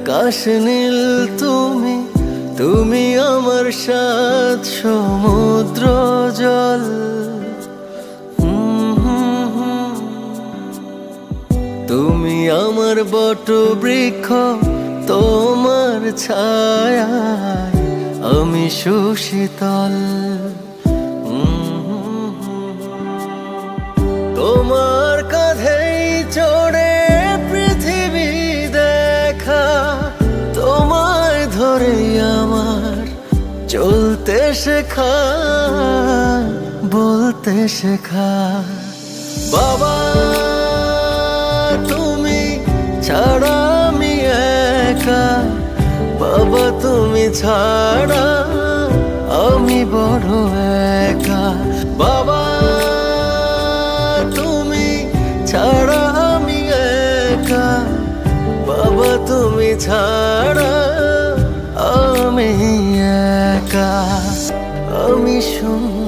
আকাশ নীল তুমি, তুমি আমার সাত সমুদ্র জল। তুমি আমার বট বৃক্ষ, তোমার ছায়ায় আমি সুশীতল। তোমার কাঁধেই চড়ে পৃথিবী দেখা, তোমায় ধরেই আমার চলতে শেখা, বলতে শেখা। বাবা তুমি ছাড়া আমি একা, বাবা তুমি ছাড়া আমি বড় একা। বাবা তুমি ছাড়া আমি একা, বাবা তুমি ছাড়া আমি একা। আমি শূন্য